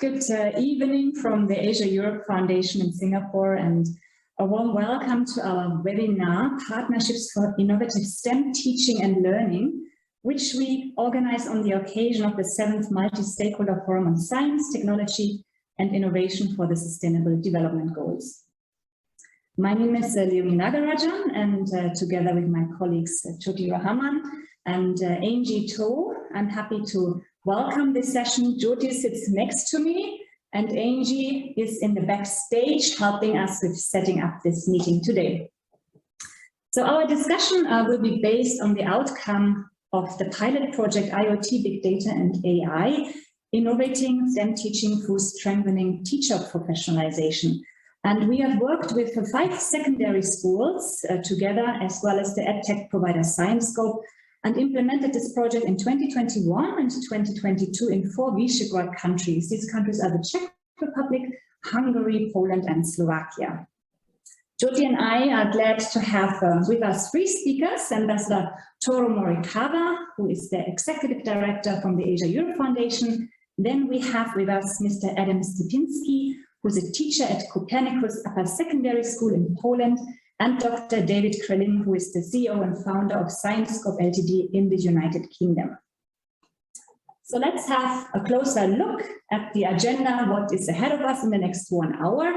Good evening from the Asia-Europe Foundation in Singapore, and a warm welcome to our webinar, Partnerships for Innovative STEM Teaching and Learning, which we organize on the occasion of the 7th Multi-Stakeholder Forum on Science, Technology and Innovation for the Sustainable Development Goals. My name is Leonie Nagarajan, and together with my colleagues Jyoti Rahaman and Angie To, I'm happy to welcome this session. Jyoti sits next to me, and Angie is in the backstage helping us with setting up this meeting today. So our discussion will be based on the outcome of the pilot project IoT, Big Data and AI, Innovating STEM Teaching through Strengthening Teacher Professionalization. And we have worked with 5 secondary schools together, as well as the EdTech provider ScienceScope, and implemented this project in 2021 and 2022 in 4 Visegrad countries. These countries are the Czech Republic, Hungary, Poland, and Slovakia. Jyoti and I are glad to have with us 3 speakers: Ambassador Toru Morikawa, who is the Executive Director from the Asia-Europe Foundation. Then we have with us Mr. Adam Stepinski, who's a teacher at Copernicus Upper Secondary School in Poland, and Dr. David Krellin, who is the CEO and founder of ScienceScope Ltd in the United Kingdom. So let's have a closer look at the agenda, what is ahead of us in the next 1 hour.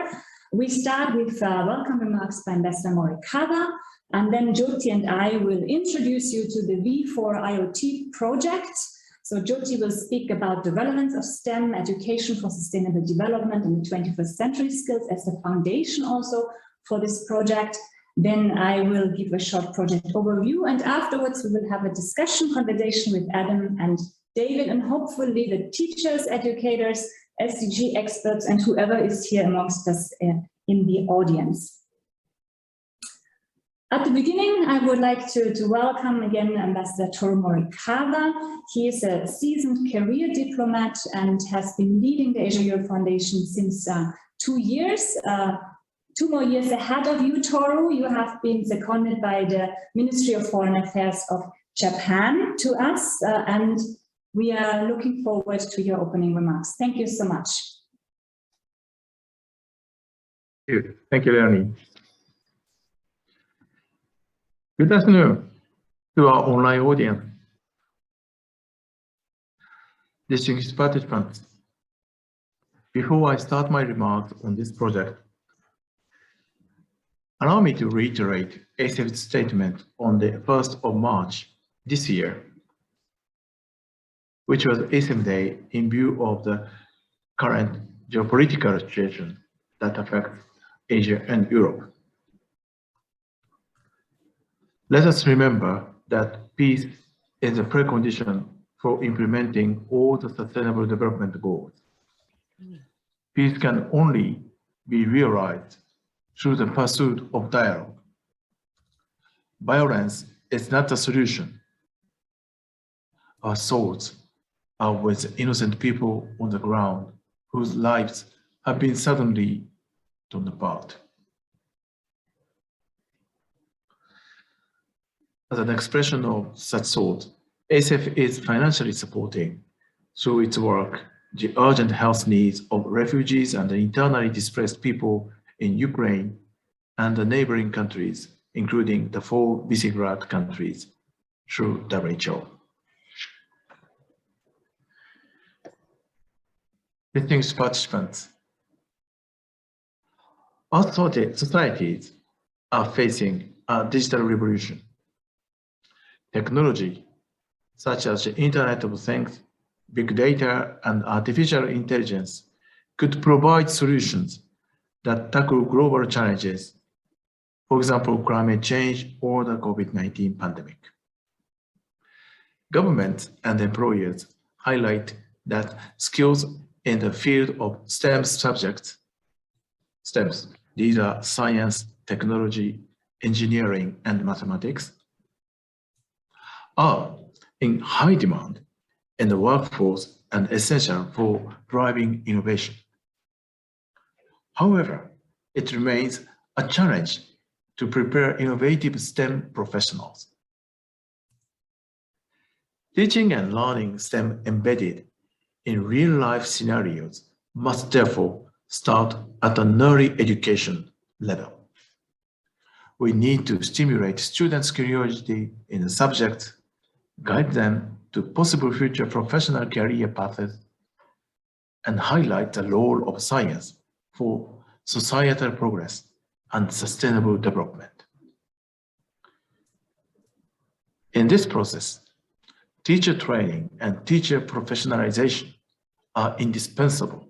We start with welcome remarks by Ambassador Morikawa, and then Jyoti and I will introduce you to the V4 IoT project. So Jyoti will speak about the relevance of STEM education for sustainable development in the 21st century skills as the foundation also for this project. Then I will give a short project overview, and afterwards we will have a discussion conversation with Adam and David, and hopefully the teachers, educators, SDG experts, and whoever is here amongst us in the audience. At the beginning, I would like to welcome again Ambassador Toru Morikawa. He is a seasoned career diplomat and has been leading the Asia-Europe Foundation since 2 years. 2 more years ahead of you, Toru. You have been seconded by the Ministry of Foreign Affairs of Japan to us, and we are looking forward to your opening remarks. Thank you so much. Thank you, Leonie. Good afternoon to our online audience. Distinguished participants, before I start my remarks on this project, allow me to reiterate ASEF's statement on the 1st of March this year, which was ASEF Day in view of the current geopolitical situation that affects Asia and Europe. Let us remember that peace is a precondition for implementing all the Sustainable Development Goals. Peace can only be realized through the pursuit of dialogue. Violence is not a solution. Our thoughts are with innocent people on the ground whose lives have been suddenly torn apart. As an expression of such thought, ASEF is financially supporting, through its work, the urgent health needs of refugees and internally displaced people in Ukraine and the neighboring countries, including the 4 Visegrad countries, through WHO. Distinguished participants, our societies are facing a digital revolution. Technology, such as the Internet of Things, Big Data, and artificial intelligence, could provide solutions that tackle global challenges, for example, climate change or the COVID-19 pandemic. Governments and employers highlight that skills in the field of STEM subjects, STEMs, these are science, technology, engineering, and mathematics, are in high demand in the workforce and essential for driving innovation. However, it remains a challenge to prepare innovative STEM professionals. Teaching and learning STEM embedded in real-life scenarios must therefore start at an early education level. We need to stimulate students' curiosity in the subject, guide them to possible future professional career paths, and highlight the role of science for societal progress and sustainable development. In this process, teacher training and teacher professionalization are indispensable.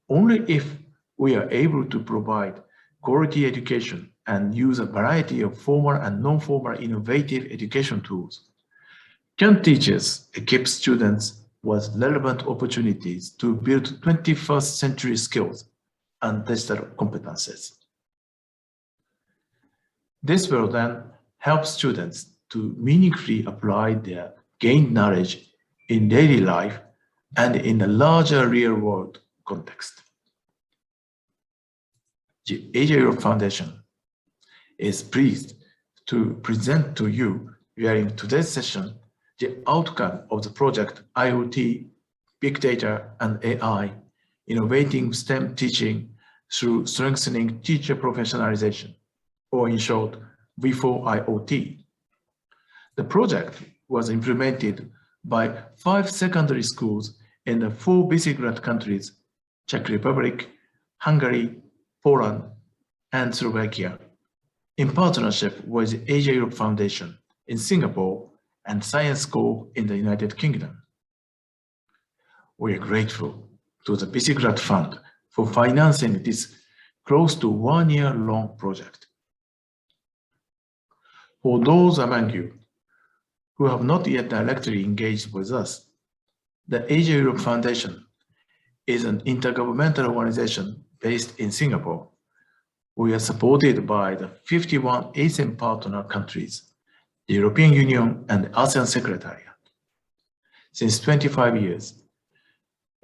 Only if we are able to provide quality education and use a variety of formal and non-formal innovative education tools can teachers equip students with relevant opportunities to build 21st century skills and digital competences. This will then help students to meaningfully apply their gained knowledge in daily life and in a larger real-world context. The Asia-Europe Foundation is pleased to present to you during today's session the outcome of the project IoT, Big Data and AI, Innovating STEM Teaching through Strengthening Teacher Professionalization, or in short, V4IoT. The project was implemented by 5 secondary schools in the 4 Visegrad countries, Czech Republic, Hungary, Poland, and Slovakia, in partnership with the Asia-Europe Foundation in Singapore and ScienceScope in the United Kingdom. We are grateful to the Visegrad Fund for financing this close to 1-year-long project. For those among you who have not yet directly engaged with us, the Asia-Europe Foundation is an intergovernmental organization based in Singapore. We are supported by the 51 ASEAN partner countries, the European Union and the ASEAN Secretariat. Since 25 years,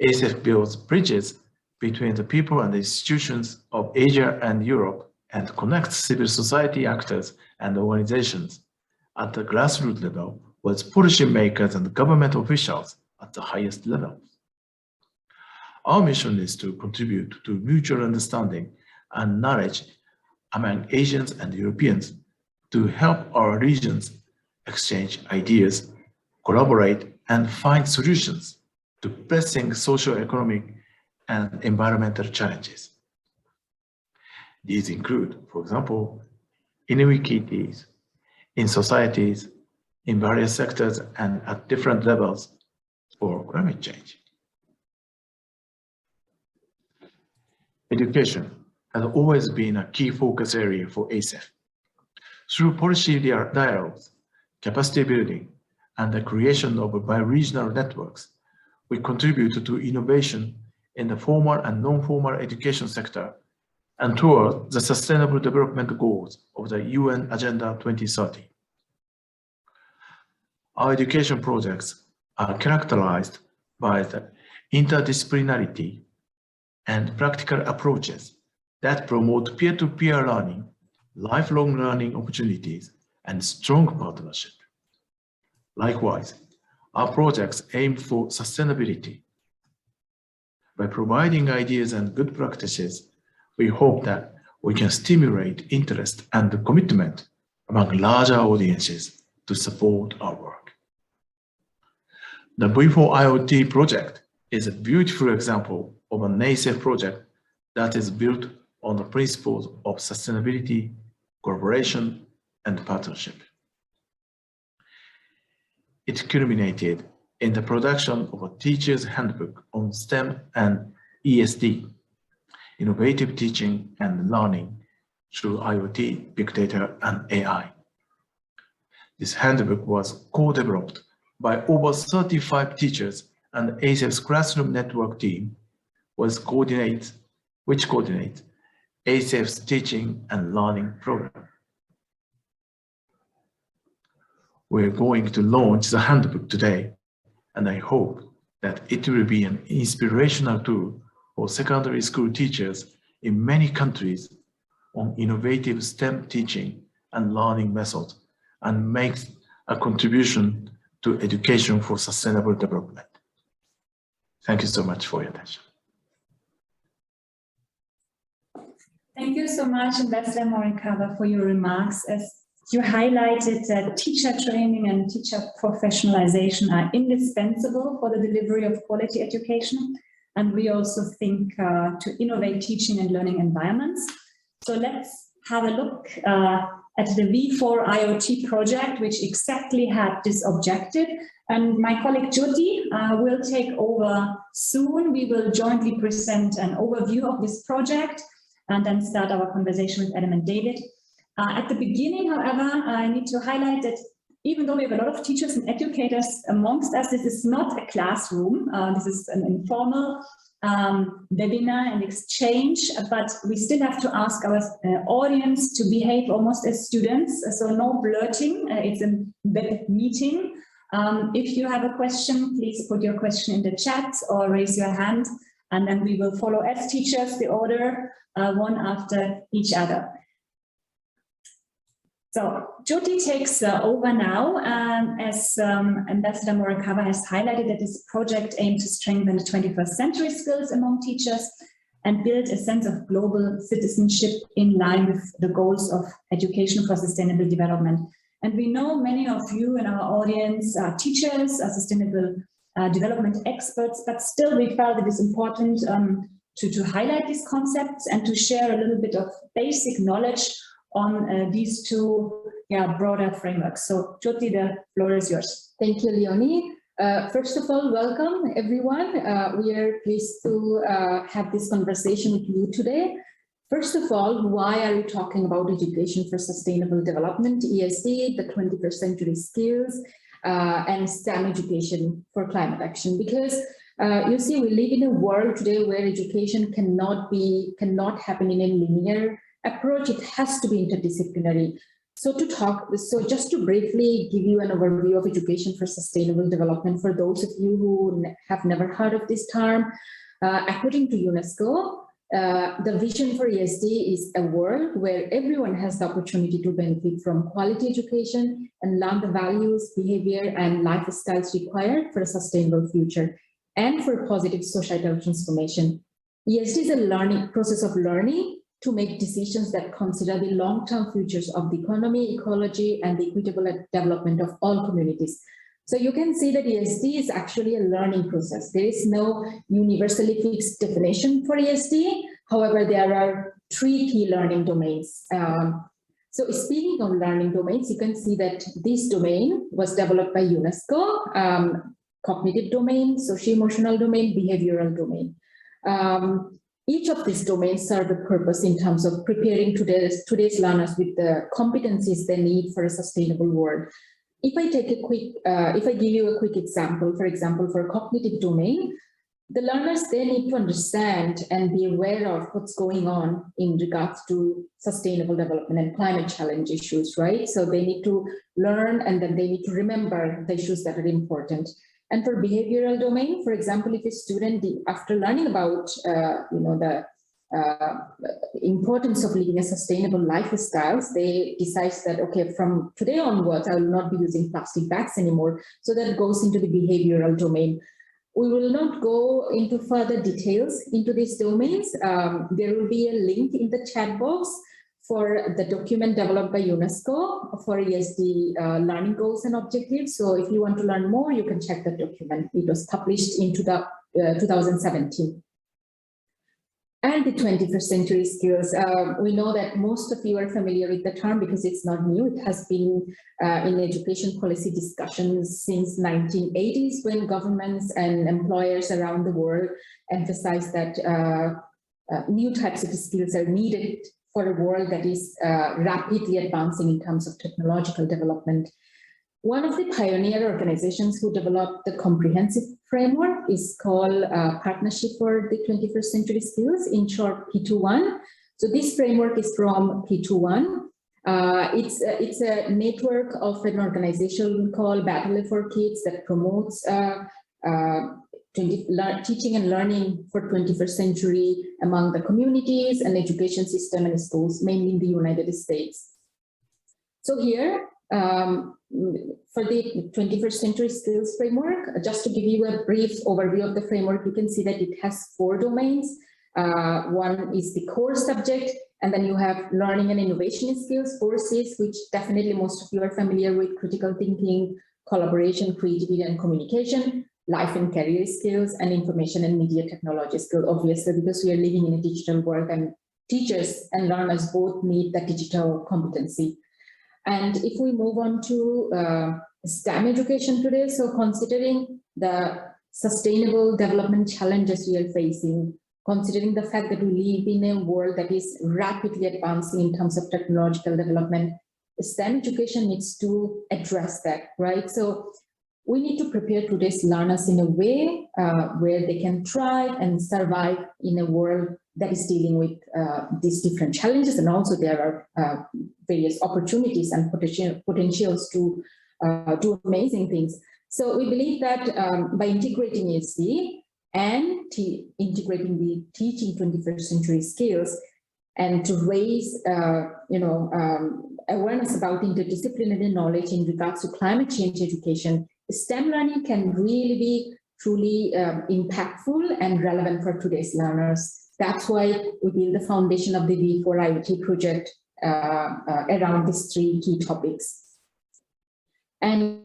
ASEF builds bridges between the people and the institutions of Asia and Europe and connects civil society actors and organizations at the grassroots level with policymakers and government officials at the highest level. Our mission is to contribute to mutual understanding and knowledge among Asians and Europeans to help our regions exchange ideas, collaborate, and find solutions to pressing socio-economic and environmental challenges. These include, for example, inequities in societies, in various sectors, and at different levels for climate change. Education has always been a key focus area for ASEF. Through policy dialogues, capacity building, and the creation of bi-regional networks, we contribute to innovation in the formal and non-formal education sector and toward the Sustainable Development Goals of the UN Agenda 2030. Our education projects are characterized by the interdisciplinarity and practical approaches that promote peer-to-peer learning, lifelong learning opportunities, and strong partnership. Likewise, our projects aim for sustainability. By providing ideas and good practices, we hope that we can stimulate interest and commitment among larger audiences to support our work. The V4IoT project is a beautiful example of an ASEF project that is built on the principles of sustainability, collaboration, and partnership. It culminated in the production of a teacher's handbook on STEM and ESD, innovative teaching and learning through IoT, big data, and AI. This handbook was co-developed by over 35 teachers and ASEF's classroom network team, which coordinates ASEF's teaching and learning program. We're going to launch the handbook today, and I hope that it will be an inspirational tool for secondary school teachers in many countries on innovative STEM teaching and learning methods and makes a contribution to education for sustainable development. Thank you so much for your attention. Thank you so much, Ambassador Morikawa, for your remarks. As you highlighted that teacher training and teacher professionalization are indispensable for the delivery of quality education. And we also think to innovate teaching and learning environments. So let's have a look at the V4 IoT project, which exactly had this objective. And my colleague Jyoti will take over soon. We will jointly present an overview of this project and then start our conversation with Adam and David. At the beginning, however, I need to highlight that even though we have a lot of teachers and educators amongst us, this is not a classroom. This is an informal webinar and exchange, but we still have to ask our audience to behave almost as students. So no blurting, it's a web meeting. If you have a question, please put your question in the chat or raise your hand, and then we will follow as teachers the order one after each other. So Jyoti takes over now, as Ambassador Morikawa has highlighted that this project aims to strengthen the 21st century skills among teachers and build a sense of global citizenship in line with the goals of education for sustainable development. And we know many of you in our audience are teachers, are sustainable development experts, but still we felt it is important to highlight these concepts and to share a little bit of basic knowledge on these two broader frameworks. So Jyoti, the floor is yours. Thank you, Leonie. First of all, welcome everyone. We are pleased to have this conversation with you today. First of all, why are we talking about education for sustainable development, ESD, the 21st century skills, and STEM education for climate action? Because you see, we live in a world today where education cannot happen in a linear approach. It has to be interdisciplinary. So just to briefly give you an overview of education for sustainable development, for those of you who have never heard of this term, according to UNESCO, the vision for ESD is a world where everyone has the opportunity to benefit from quality education and learn the values, behavior, and lifestyles required for a sustainable future and for positive societal transformation. ESD is a process of learning to make decisions that consider the long-term futures of the economy, ecology, and the equitable development of all communities. So you can see that ESD is actually a learning process. There is no universally fixed definition for ESD. However, there are 3 key learning domains. So speaking of learning domains, you can see that this domain was developed by UNESCO, cognitive domain, socio-emotional domain, behavioral domain. Each of these domains serve a purpose in terms of preparing today's learners with the competencies they need for a sustainable world. If I give you a quick example, for example, for cognitive domain, the learners, they need to understand and be aware of what's going on in regards to sustainable development and climate challenge issues, right? So they need to learn, and then they need to remember the issues that are important. And for behavioral domain, for example, if a student, after learning about the importance of living a sustainable lifestyles, they decide that, okay, from today onwards, I will not be using plastic bags anymore. So that goes into the behavioral domain. We will not go into further details into these domains. There will be a link in the chat box for the document developed by UNESCO for ESD learning goals and objectives. So if you want to learn more, you can check the document. It was published in 2017. And the 21st century skills. We know that most of you are familiar with the term because it's not new. It has been in education policy discussions since 1980s, when governments and employers around the world emphasized that new types of skills are needed for a world that is rapidly advancing in terms of technological development. One of the pioneer organizations who developed the comprehensive framework is called Partnership for the 21st Century Skills, in short P21. So this framework is from P21. It's a network of an organization called Battle for Kids that promotes teaching and learning for 21st century among the communities and education system and schools, mainly in the United States. So here, for the 21st Century Skills Framework, just to give you a brief overview of the framework, you can see that it has 4 domains. One is the core subject, and then you have learning and innovation skills, 4 Cs, which definitely most of you are familiar with: critical thinking, collaboration, creativity, and communication, life and career skills, and information and media technology skills, obviously, because we are living in a digital world and teachers and learners both need that digital competency. And if we move on to STEM education today, so considering the sustainable development challenges we are facing, considering the fact that we live in a world that is rapidly advancing in terms of technological development, STEM education needs to address that, right? So we need to prepare today's learners in a way where they can thrive and survive in a world that is dealing with these different challenges, and also there are various opportunities and potentials to do amazing things. So we believe that by integrating ESD and integrating the teaching 21st century skills, and to raise awareness about interdisciplinary knowledge in regards to climate change education, STEM learning can really be truly impactful and relevant for today's learners. That's why we build the foundation of the V4IoT project around these 3 key topics. And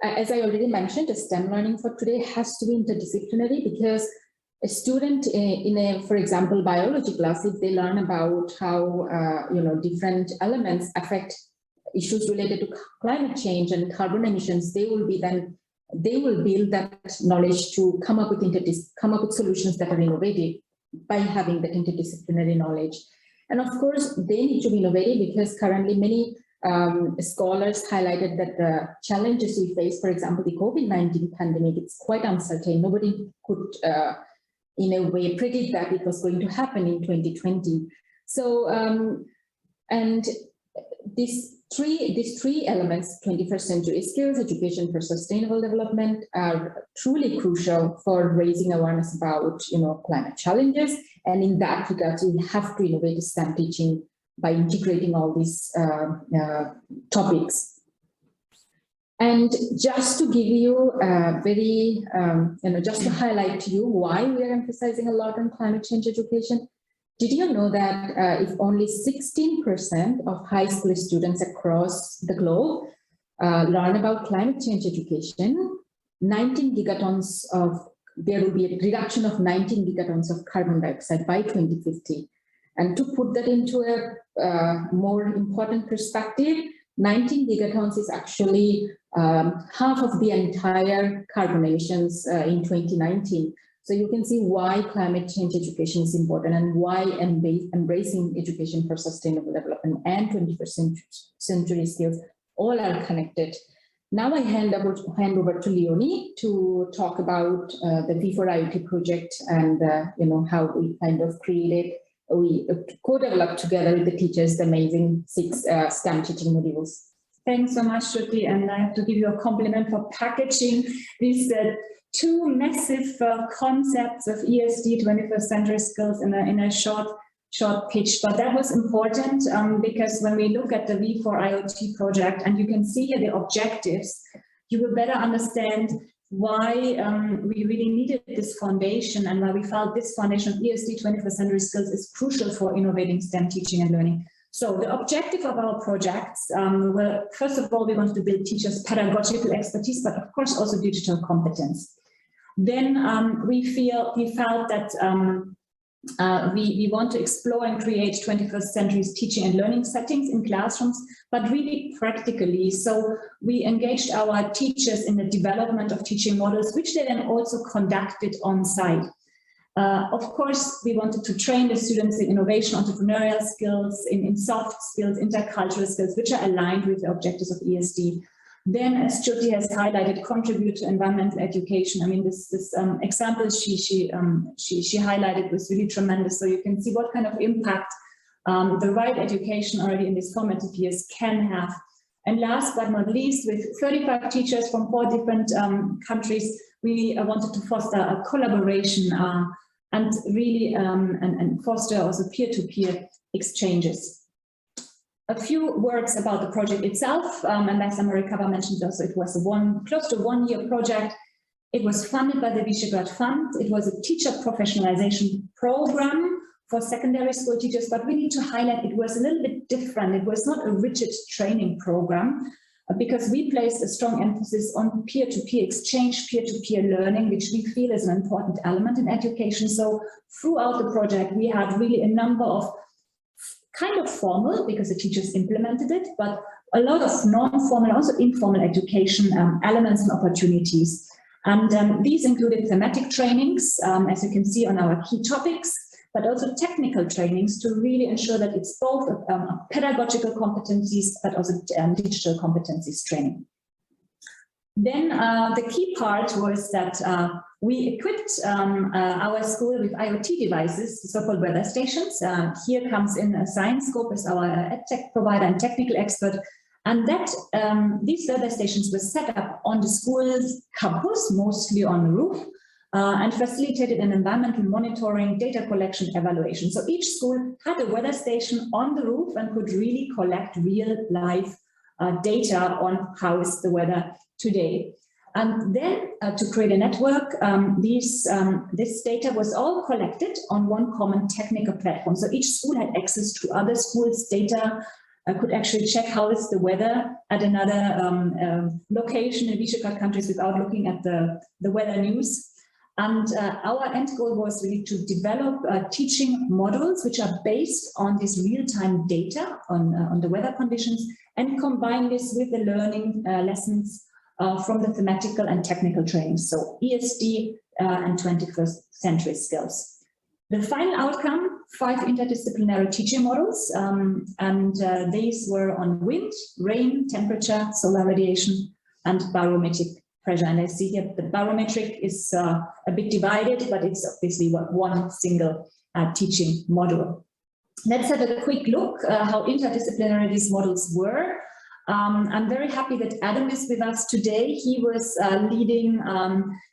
as I already mentioned, STEM learning for today has to be interdisciplinary, because a student in a, for example, biology class, if they learn about how different elements affect issues related to climate change and carbon emissions, they will build that knowledge to come up with solutions that are innovative by having that interdisciplinary knowledge. And of course, they need to be innovative, because currently many scholars highlighted that the challenges we face, for example, the COVID-19 pandemic, it's quite uncertain. Nobody could, in a way, predict that it was going to happen in 2020. So, and these three elements, 21st century skills, education for sustainable development, are truly crucial for raising awareness about climate challenges. And in that regard, we have to innovate STEM teaching by integrating all these topics. And just to give you a very, just to highlight to you why we are emphasizing a lot on climate change education. Did you know that if only 16% of high school students across the globe learn about climate change education, there will be a reduction of 19 gigatons of carbon dioxide by 2050. And to put that into a more important perspective, 19 gigatons is actually half of the entire carbon emissions in 2019. So you can see why climate change education is important, and why embracing education for sustainable development and 21st century skills all are connected. Now I hand over to Leonie to talk about the V4IoT project and how we kind of we co-developed together with the teachers the amazing 6 STEM teaching modules. Thanks so much, Shruti, and I have to give you a compliment for packaging these 2 massive concepts of ESD 21st century skills in a short pitch. But that was important because when we look at the V4IoT project, and you can see here the objectives, you will better understand why we really needed this foundation, and why we felt this foundation of ESD 21st century skills is crucial for innovating STEM teaching and learning. So the objective of our projects, well, first of all, we wanted to build teachers' pedagogical expertise, but of course also digital competence. Then we felt that we want to explore and create 21st century teaching and learning settings in classrooms, but really practically. So we engaged our teachers in the development of teaching models, which they then also conducted on site. Of course, we wanted to train the students in innovation, entrepreneurial skills, in soft skills, intercultural skills, which are aligned with the objectives of ESD. Then, as Jyoti has highlighted, contribute to environmental education. I mean, this example she highlighted was really tremendous. So you can see what kind of impact the right education already in these formative years can have. And last but not least, with 35 teachers from 4 different countries, we wanted to foster a collaboration and really and foster also peer-to-peer exchanges. A few words about the project itself, and as Amerikava mentioned also, it was a close to 1 year project. It was funded by the Visegrad Fund. It was a teacher professionalization program for secondary school teachers, but we need to highlight it was a little bit different. It was not a rigid training program, because we placed a strong emphasis on peer-to-peer exchange, peer-to-peer learning, which we feel is an important element in education. So throughout the project, we had really a number of kind of formal, because the teachers implemented it, but a lot of non-formal, also informal education elements and opportunities. And these included thematic trainings, as you can see on our key topics, but also technical trainings to really ensure that it's both pedagogical competencies, but also digital competencies training. Then the key part was that we equipped our school with IoT devices, so-called weather stations. Here comes in ScienceScope as our EdTech provider and technical expert. And that these weather stations were set up on the school's campus, mostly on the roof, and facilitated an environmental monitoring, data collection, evaluation. So each school had a weather station on the roof and could really collect real life data on how is the weather today. And then to create a network, this data was all collected on one common technical platform. So each school had access to other schools' data, could actually check how is the weather at another location in Visegrad countries without looking at the weather news. And our end goal was really to develop teaching models which are based on this real-time data on the weather conditions, and combine this with the learning lessons from the thematical and technical training, so ESD and 21st century skills. The final outcome, 5 interdisciplinary teaching models, and these were on wind, rain, temperature, solar radiation, and barometric pressure. And I see here the barometric is a bit divided, but it's obviously one single teaching model. Let's have a quick look how interdisciplinary these models were. I'm very happy that Adam is with us today. He was leading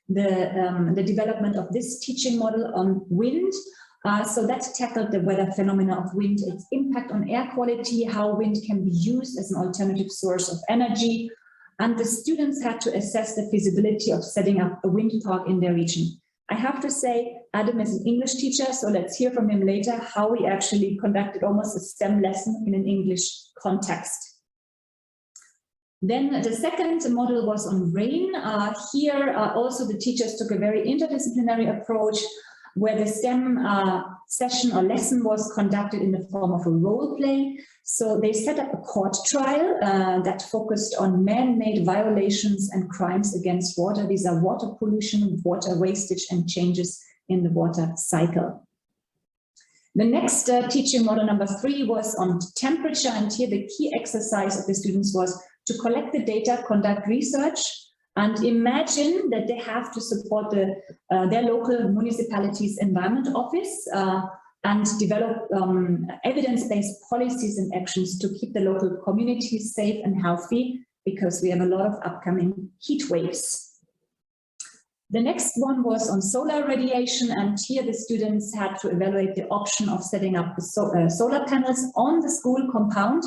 the development of this teaching model on wind. So that tackled the weather phenomena of wind, its impact on air quality, how wind can be used as an alternative source of energy. And the students had to assess the feasibility of setting up a wind park in their region. I have to say, Adam is an English teacher, so let's hear from him later how he actually conducted almost a STEM lesson in an English context. Then the second model was on rain. Here also the teachers took a very interdisciplinary approach, where the STEM session or lesson was conducted in the form of a role play. So they set up a court trial that focused on man-made violations and crimes against water. These are water pollution, water wastage, and changes in the water cycle. The next teaching model, number 3, was on temperature, and here the key exercise of the students was to collect the data, conduct research, and imagine that they have to support their local municipality's environment office and develop evidence-based policies and actions to keep the local communities safe and healthy, because we have a lot of upcoming heat waves. The next one was on solar radiation, and here the students had to evaluate the option of setting up solar panels on the school compound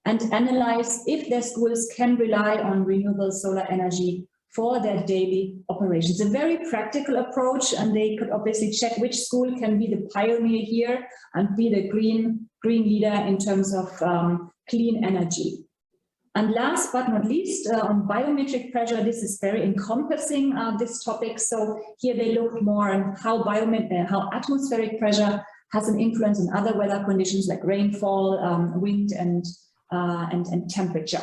and analyze if their schools can rely on renewable solar energy for their daily operations. A very practical approach, and they could obviously check which school can be the pioneer here and be the green leader in terms of clean energy. And last but not least, on biometric pressure, this is very encompassing, this topic. So here they look more on how atmospheric pressure has an influence on other weather conditions like rainfall, wind, and temperature.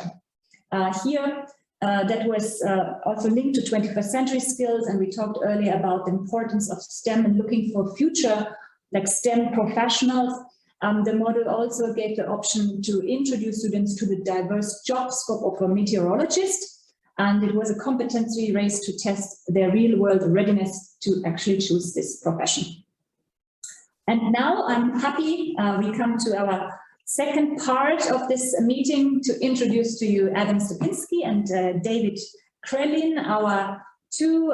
Here, that was also linked to 21st century skills, and we talked earlier about the importance of STEM and looking for future like STEM professionals. The model also gave the option to introduce students to the diverse job scope of a meteorologist, and it was a competency race to test their real-world readiness to actually choose this profession. And now I'm happy we come to our second part of this meeting to introduce to you Adam Stupinski and David Krellin, our 2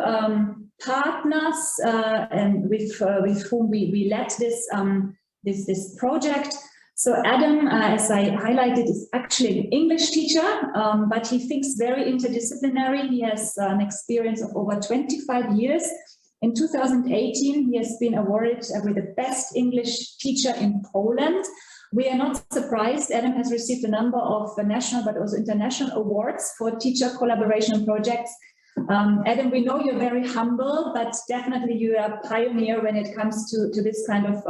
partners and with whom we led this project. So Adam, as I highlighted, is actually an English teacher, but he thinks very interdisciplinary. He has an experience of over 25 years. In 2018, he has been awarded with the best English teacher in Poland. We are not surprised. Adam has received a number of national but also international awards for teacher collaboration projects. Adam, we know you're very humble, but definitely you are a pioneer when it comes to this kind of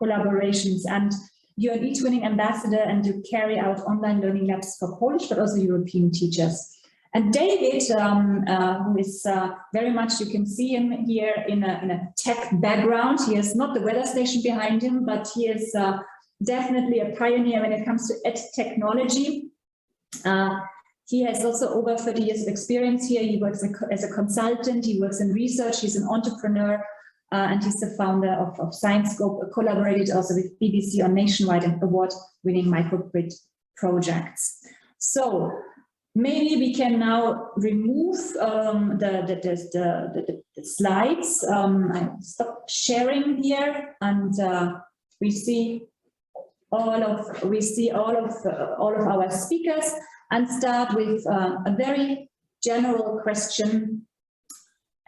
collaborations. And you're an eTwinning ambassador, and you carry out online learning labs for Polish, but also European teachers. And David, who is very much, you can see him here in a tech background. He has not the weather station behind him, but he is definitely a pioneer when it comes to EdTechnology. He has also over 30 years of experience here. He works as a consultant, he works in research, he's an entrepreneur, and he's the founder of ScienceScope, collaborated also with BBC on nationwide and award-winning microgrid projects. So maybe we can now remove the slides. I stop sharing here, and we see all of our speakers, and start with a very general question.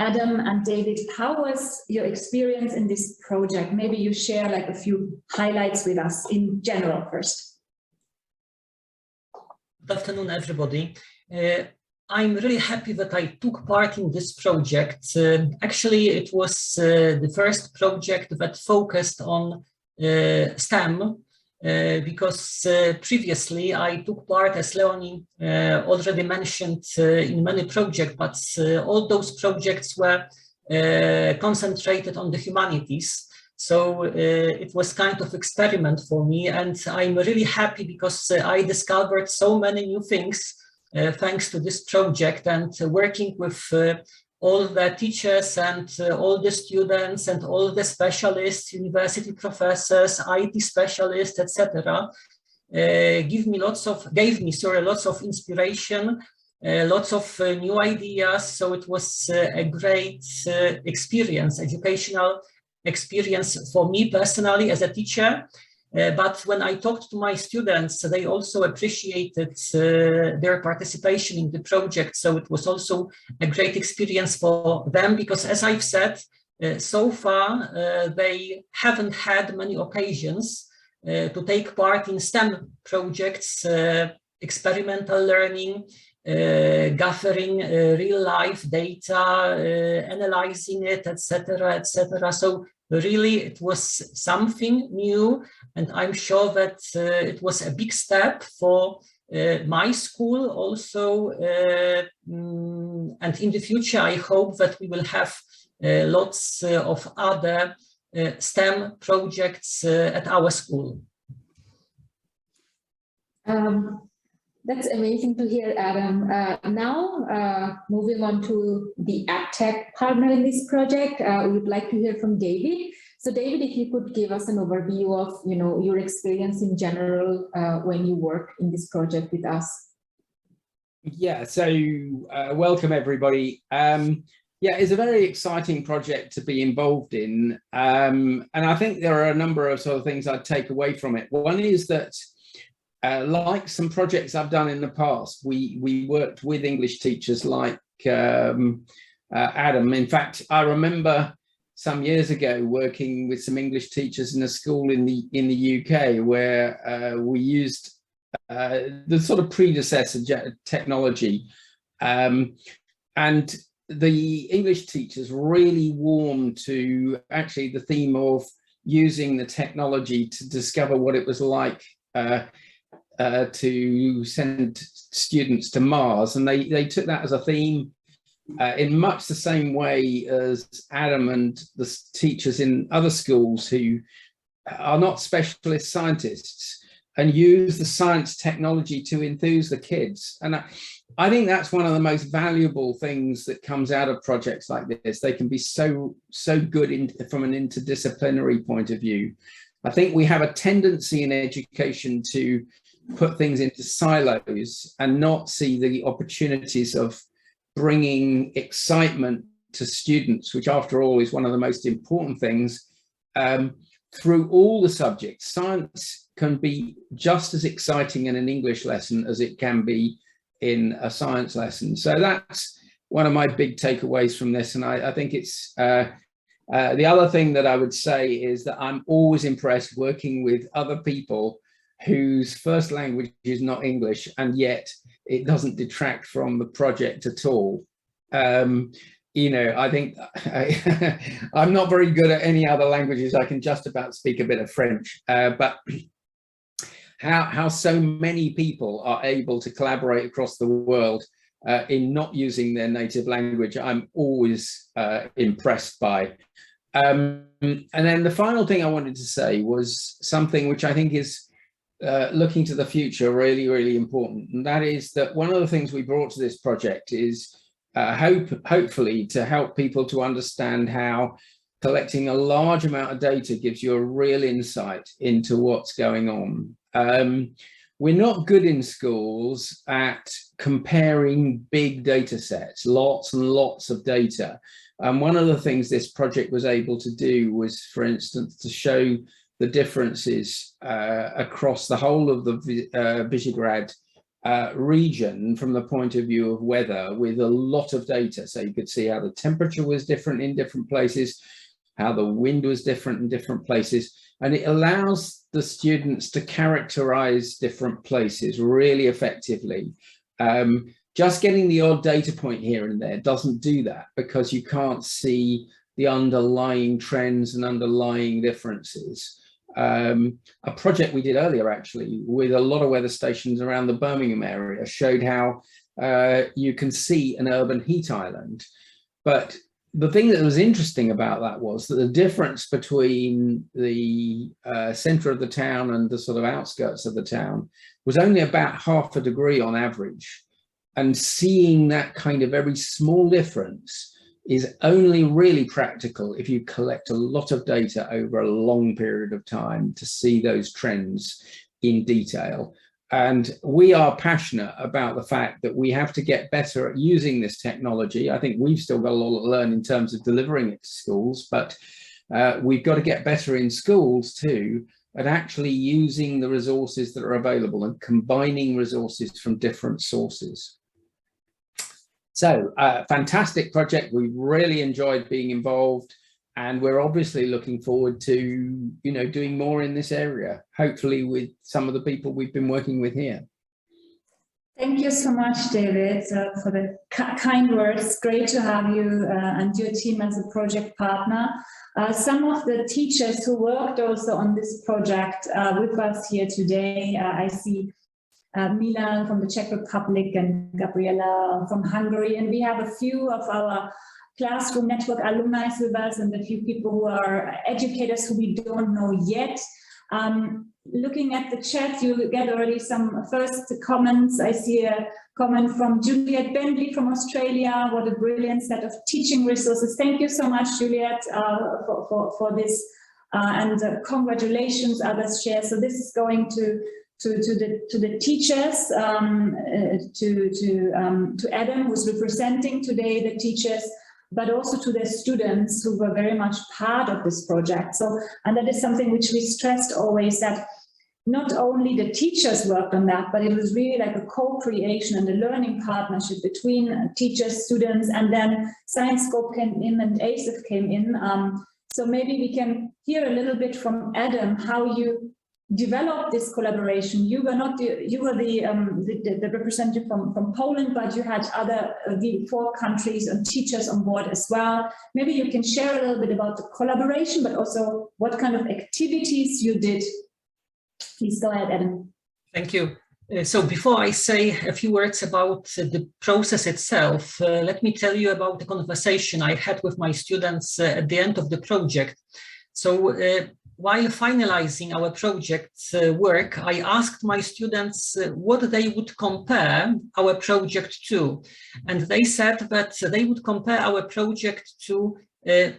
Adam and David, how was your experience in this project? Maybe you share like a few highlights with us in general first. Good afternoon, everybody. I'm really happy that I took part in this project. Actually, it was the first project that focused on STEM, because previously I took part, as Leonie already mentioned, in many projects, but all those projects were concentrated on the humanities. So it was kind of experiment for me, and I'm really happy because I discovered so many new things thanks to this project, and working with all the teachers and all the students and all the specialists, university professors, IT specialists, etc. Gave me lots of inspiration, lots of new ideas. So it was a great experience, educational experience for me personally as a teacher. But when I talked to my students, they also appreciated their participation in the project. So it was also a great experience for them, because as I've said, so far they haven't had many occasions to take part in STEM projects, experimental learning, gathering real life data, analyzing it, etc., etc. So really, it was something new, and I'm sure that it was a big step for my school also. And in the future, I hope that we will have lots of other STEM projects at our school. That's amazing to hear, Adam. Now, moving on to the EdTech partner in this project, we would like to hear from David. So David, if you could give us an overview of, your experience in general when you work in this project with us. Yeah, so welcome everybody. Yeah, it's a very exciting project to be involved in. And I think there are a number of sort of things I'd take away from it. One is that like some projects I've done in the past, we worked with English teachers like Adam. In fact, I remember some years ago working with some English teachers in a school in the UK where we used the sort of predecessor technology, and the English teachers really warmed to actually the theme of using the technology to discover what it was like to send students to Mars, and they took that as a theme in much the same way as Adam and the teachers in other schools who are not specialist scientists and use the science technology to enthuse the kids. And I think that's one of the most valuable things that comes out of projects like this. They can be so good from an interdisciplinary point of view. I think we have a tendency in education to put things into silos and not see the opportunities of bringing excitement to students, which after all is one of the most important things, through all the subjects. Science can be just as exciting in an English lesson as it can be in a science lesson. So that's one of my big takeaways from this. And I think it's the other thing that I would say is that I'm always impressed working with other people whose first language is not English, and yet it doesn't detract from the project at all. You know, I think I'm not very good at any other languages. I can just about speak a bit of French, but how so many people are able to collaborate across the world in not using their native language, I'm always impressed by. And then the final thing I wanted to say was something which I think is looking to the future really, really important. And that is that one of the things we brought to this project is hopefully to help people to understand how collecting a large amount of data gives you a real insight into what's going on. We're not good in schools at comparing big data sets, lots and lots of data. And one of the things this project was able to do was, for instance, to show the differences across the whole of the Visegrad region from the point of view of weather with a lot of data. So you could see how the temperature was different in different places, how the wind was different in different places. And it allows the students to characterize different places really effectively. Just getting the odd data point here and there doesn't do that, because you can't see the underlying trends and underlying differences. A project we did earlier, actually, with a lot of weather stations around the Birmingham area showed how you can see an urban heat island. But the thing that was interesting about that was that the difference between the center of the town and the sort of outskirts of the town was only about ½ a degree on average. And seeing that kind of very small difference is only really practical if you collect a lot of data over a long period of time to see those trends in detail. And we are passionate about the fact that we have to get better at using this technology. I think we've still got a lot to learn in terms of delivering it to schools, but we've got to get better in schools too at actually using the resources that are available and combining resources from different sources. So fantastic project. We really enjoyed being involved, and we're obviously looking forward to, you know, doing more in this area, hopefully with some of the people we've been working with here. Thank you so much, David, for the kind words. Great to have you and your team as a project partner. Some of the teachers who worked also on this project with us here today, I see Milan from the Czech Republic and Gabriela from Hungary, and we have a few of our Classroom Network alumni with us and a few people who are educators who we don't know yet. Looking at the chat, you get already some first comments. I see a comment from Juliet Bentley from Australia. What a brilliant set of teaching resources. Thank you so much, Juliet, for this, and congratulations, others share. So this is going to the teachers, to Adam, who's representing today the teachers, but also to the students who were very much part of this project. So, and that is something which we stressed always, that not only the teachers worked on that, but it was really like a co-creation and a learning partnership between teachers, students, and then ScienceScope came in and ASEF came in. So maybe we can hear a little bit from Adam how you developed this collaboration. You were not the representative from Poland, but you had other the 4 countries and teachers on board as well. Maybe you can share a little bit about the collaboration, but also what kind of activities you did. Please go ahead, Adam. Thank you. So before I say a few words about the process itself, let me tell you about the conversation I had with my students at the end of the project. So while finalizing our project work, I asked my students what they would compare our project to. And they said that they would compare our project to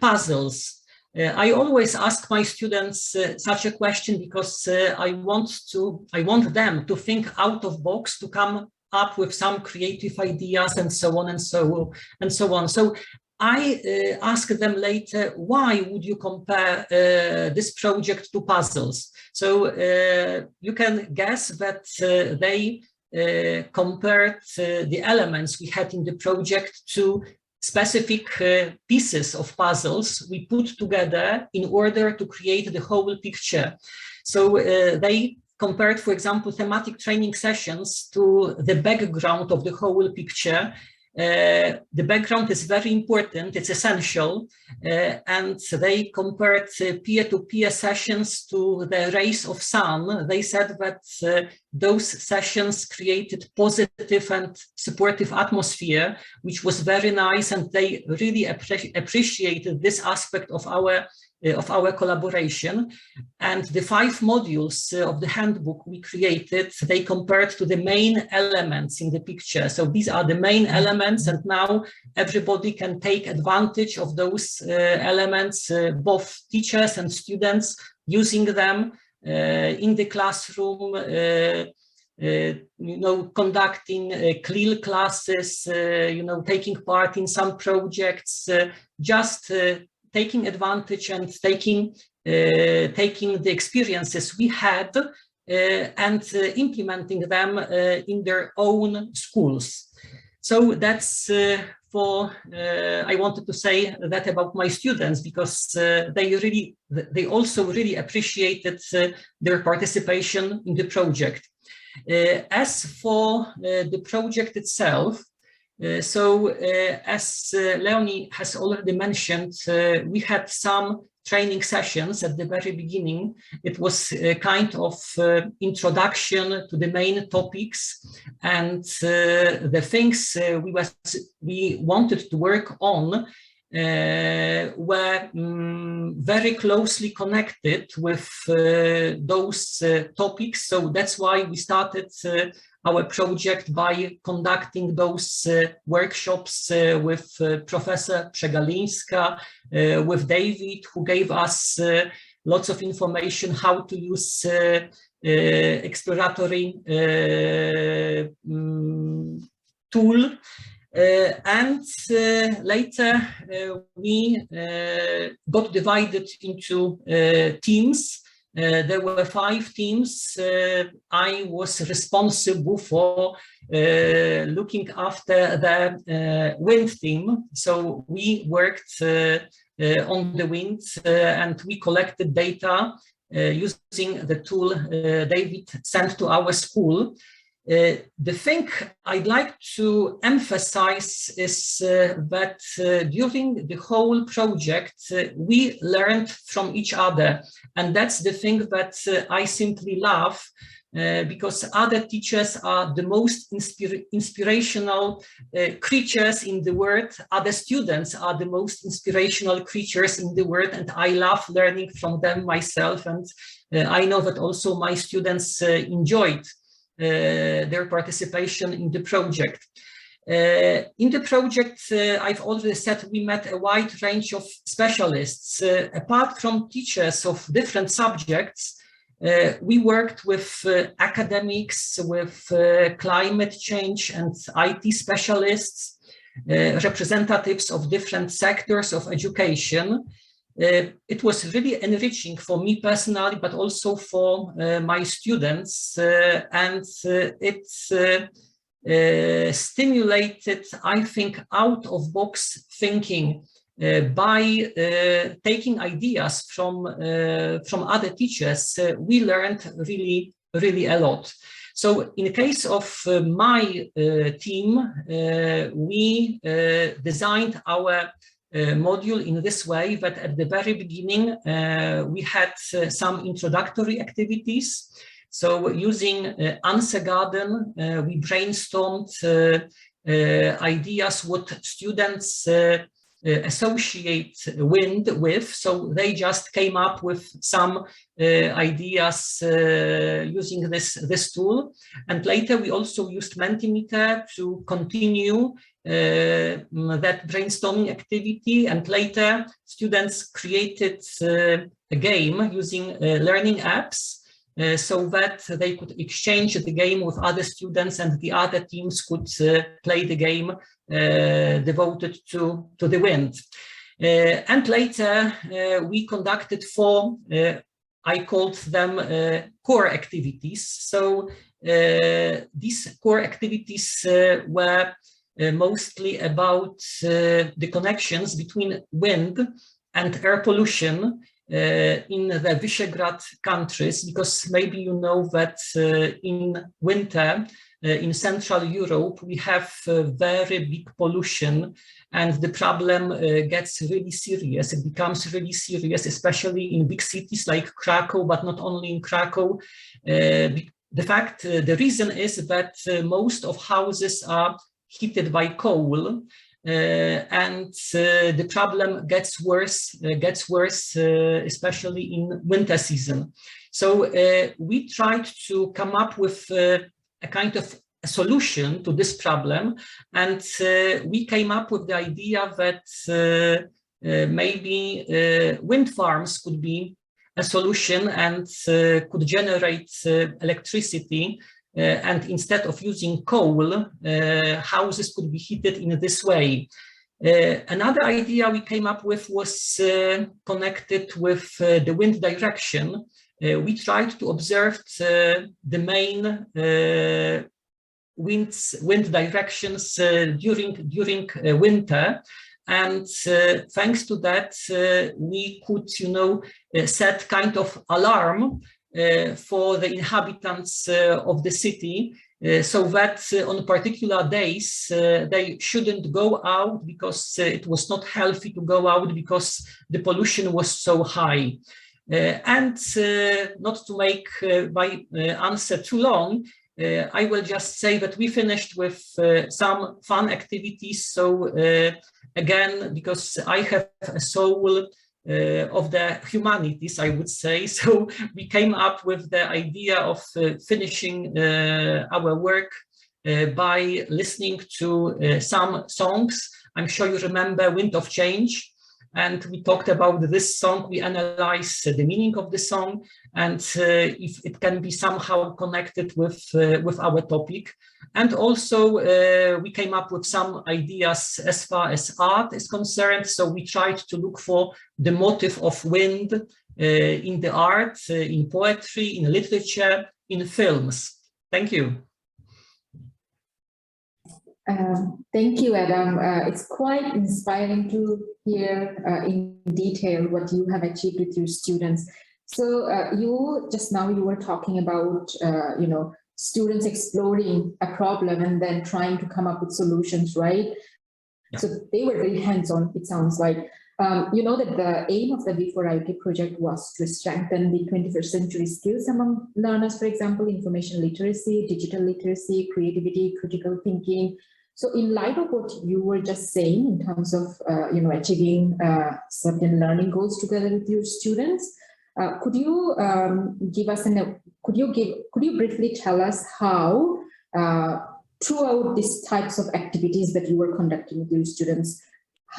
puzzles. I always ask my students such a question because I want them to think out of box, to come up with some creative ideas and so on and so on. So I asked them later, why would you compare this project to puzzles? So you can guess that they compared the elements we had in the project to specific pieces of puzzles we put together in order to create the whole picture. So they compared, for example, thematic training sessions to the background of the whole picture. The background is very important, it's essential, and they compared peer-to-peer sessions to the rays of sun. They said that those sessions created positive and supportive atmosphere, which was very nice, and they really appreciated this aspect of our collaboration. And the 5 modules of the handbook we created, they compared to the main elements in the picture. So these are the main elements, and now everybody can take advantage of those elements, both teachers and students, using them in the classroom, conducting CLIL classes, taking part in some projects, just taking advantage and taking the experiences we had and implementing them in their own schools. So that's I wanted to say that about my students, because they also really appreciated their participation in the project. As for the project itself, as Leonie has already mentioned, we had some training sessions at the very beginning. It was a kind of introduction to the main topics, and the things we wanted to work on were very closely connected with those topics. So that's why we started our project by conducting those workshops with Professor Przegalińska, with David, who gave us lots of information how to use exploratory tool. And later we got divided into teams. There were 5 teams. I was responsible for looking after the wind team. So we worked on the wind and we collected data using the tool David sent to our school. The thing I'd like to emphasize is that during the whole project, we learned from each other. And that's the thing that I simply love, because other teachers are the most inspirational creatures in the world. Other students are the most inspirational creatures in the world. And I love learning from them myself. And I know that also my students enjoyed their participation in the project. In the project, I've already said we met a wide range of specialists. Apart from teachers of different subjects, we worked with academics, with climate change and IT specialists, representatives of different sectors of education. It was really enriching for me personally, but also for my students, and it stimulated, I think, out-of-box thinking by taking ideas from other teachers. We learned really a lot. So in the case of my team, we designed our module in this way that at the very beginning we had some introductory activities. So using Answer Garden, we brainstormed ideas what students associate wind with. So they just came up with some ideas using this tool. And later we also used Mentimeter to continue that brainstorming activity. And later students created a game using learning apps. so that they could exchange the game with other students and the other teams could play the game devoted to the wind. And later we conducted 4, I called them core activities. So these core activities were mostly about the connections between wind and air pollution in the Visegrad countries, because maybe you know that in winter in Central Europe we have very big pollution, and the problem gets really serious. It becomes really serious, especially in big cities like Krakow, but not only in Krakow. The reason is that most of houses are heated by coal, and the problem gets worse, especially in winter season. So we tried to come up with a kind of a solution to this problem, and we came up with the idea that maybe wind farms could be a solution and could generate electricity. And instead of using coal, houses could be heated in this way. Another idea we came up with was connected with the wind direction. We tried to observe the main wind directions during winter, and thanks to that we could, set kind of alarm for the inhabitants of the city, so that on particular days they shouldn't go out, because it was not healthy to go out because the pollution was so high. And not to make my answer too long, I will just say that we finished with some fun activities. So again, because I have a soul of the humanities, I would say. So we came up with the idea of finishing our work by listening to some songs. I'm sure you remember Wind of Change. And we talked about this song, we analyzed the meaning of the song and if it can be somehow connected with our topic. And also we came up with some ideas as far as art is concerned. So we tried to look for the motive of wind in the art, in poetry, in literature, in films. Thank you. Thank you, Adam. It's quite inspiring to hear in detail what you have achieved with your students. So you were talking about, students exploring a problem and then trying to come up with solutions, right? Yeah. So they were very hands-on, it sounds like. You know that the aim of the V4IoT project was to strengthen the 21st century skills among learners, for example, information literacy, digital literacy, creativity, critical thinking. So in light of what you were just saying in terms of, achieving certain learning goals together with your students, could you could you briefly tell us how throughout these types of activities that you were conducting with your students,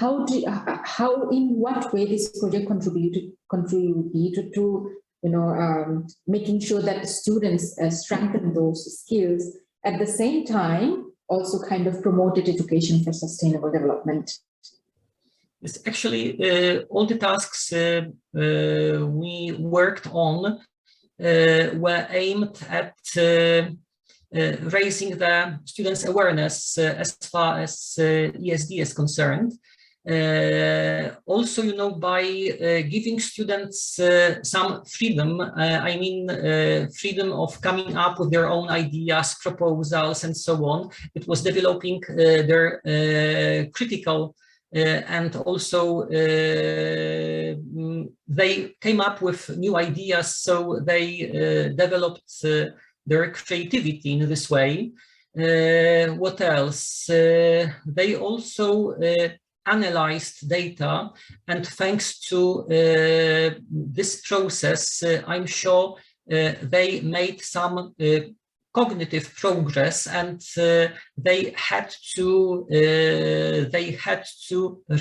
in what way this project contributed to making sure that the students strengthen those skills, at the same time also kind of promoted education for sustainable development? Yes, actually, all the tasks we worked on were aimed at raising the students' awareness as far as ESD is concerned. Also, by giving students some freedom, freedom of coming up with their own ideas, proposals, and so on. It was developing their critical and also they came up with new ideas, so they developed their creativity in this way. What else? They also analyzed data, and thanks to this process, I'm sure they made some cognitive progress, and they had to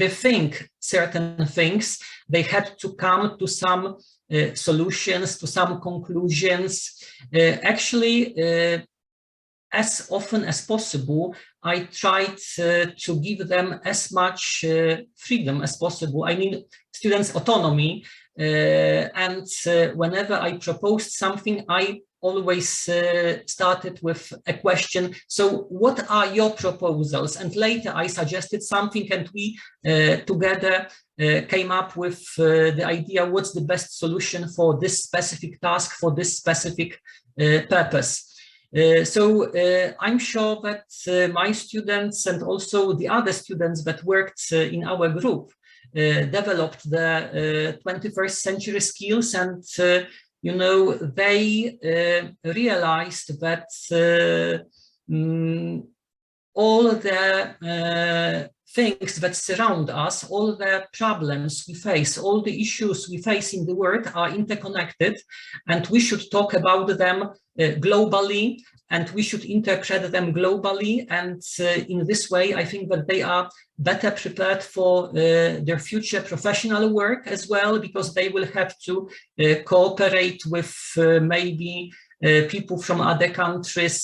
rethink certain things. They had to come to some solutions, to some conclusions. As often as possible, I tried to give them as much freedom as possible. I mean, students' autonomy. And whenever I proposed something, I always started with a question. So what are your proposals? And later I suggested something, and we together came up with the idea, what's the best solution for this specific task, for this specific purpose. So I'm sure that my students and also the other students that worked in our group developed the 21st century skills, and you know, they realized that all the things that surround us, all the problems we face, all the issues we face in the world are interconnected, and we should talk about them globally, and we should interpret them globally. And in this way, I think that they are better prepared for their future professional work as well, because they will have to cooperate with maybe people from other countries.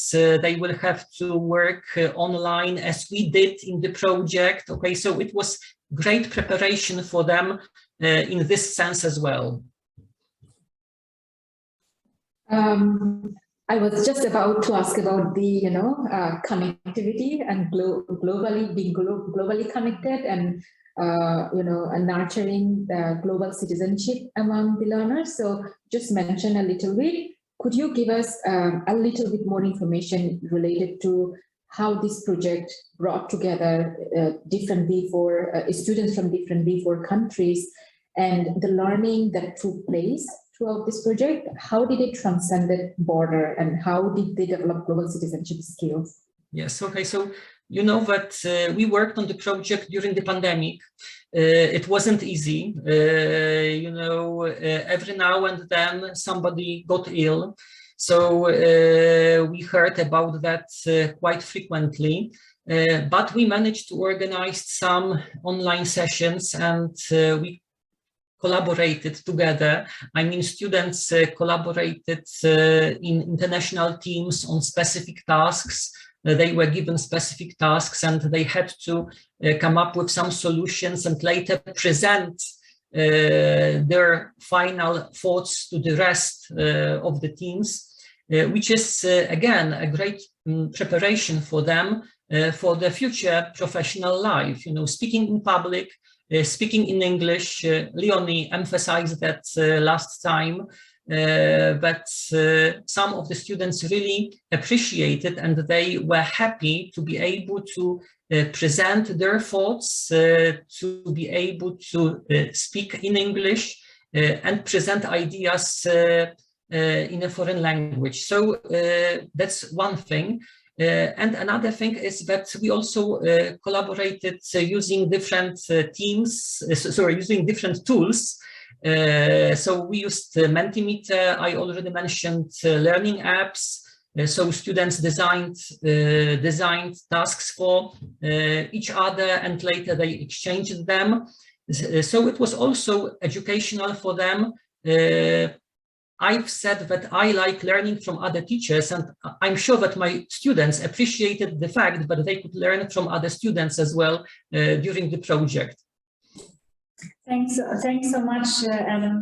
They will have to work online as we did in the project. Okay, so it was great preparation for them in this sense as well. I was just about to ask about the, connectivity and being globally connected, and and nurturing the global citizenship among the learners. So just mention a little bit. Could you give us a little bit more information related to how this project brought together different V4 students from different V4 countries, and the learning that took place throughout this project? How did it transcend the border, and how did they develop global citizenship skills? Yes, okay, so you know that we worked on the project during the pandemic. It wasn't easy. Every now and then somebody got ill. So we heard about that quite frequently. But we managed to organize some online sessions, and we collaborated together. I mean, students collaborated in international teams on specific tasks. They were given specific tasks, and they had to come up with some solutions and later present their final thoughts to the rest of the teams, which is, again, a great preparation for them for the future professional life. You know, speaking in public, speaking in English. Leonie emphasized that last time, but some of the students really appreciated, and they were happy to be able to present their thoughts, to be able to speak in English and present ideas in a foreign language. So that's one thing. And another thing is that we also collaborated using different using different tools. So we used Mentimeter. I already mentioned learning apps. So students designed tasks for each other, and later they exchanged them. So it was also educational for them. I've said that I like learning from other teachers, and I'm sure that my students appreciated the fact that they could learn from other students as well during the project. Thanks so much, Adam.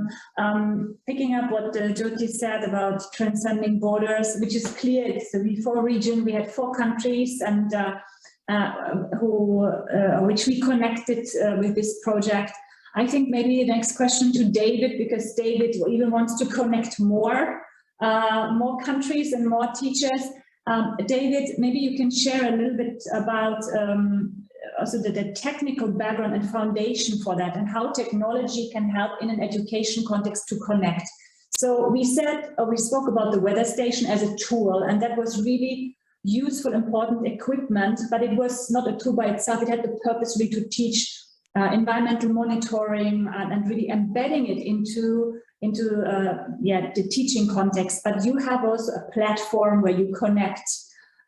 Picking up what Jyoti said about transcending borders, which is clear, it's the V4 region. We had 4 countries, and which we connected with this project. I think maybe the next question to David, because David even wants to connect more countries and more teachers. David, maybe you can share a little bit about also the technical background and foundation for that, and how technology can help in an education context to connect. So we spoke about the weather station as a tool, and that was really useful, important equipment, but it was not a tool by itself. It had the purpose really to teach environmental monitoring and really embedding it into the teaching context, but you have also a platform where you connect.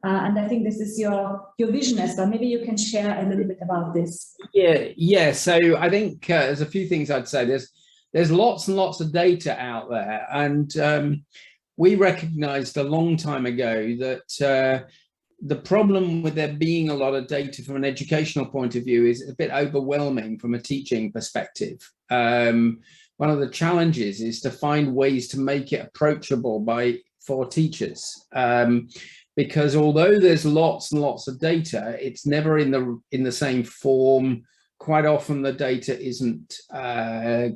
And I think this is your vision as well. Maybe you can share a little bit about this. Yeah. So I think there's a few things I'd say. There's lots and lots of data out there, and we recognized a long time ago that the problem with there being a lot of data from an educational point of view is a bit overwhelming from a teaching perspective. One of the challenges is to find ways to make it approachable for teachers. Because although there's lots and lots of data, it's never in the same form. Quite often the data isn't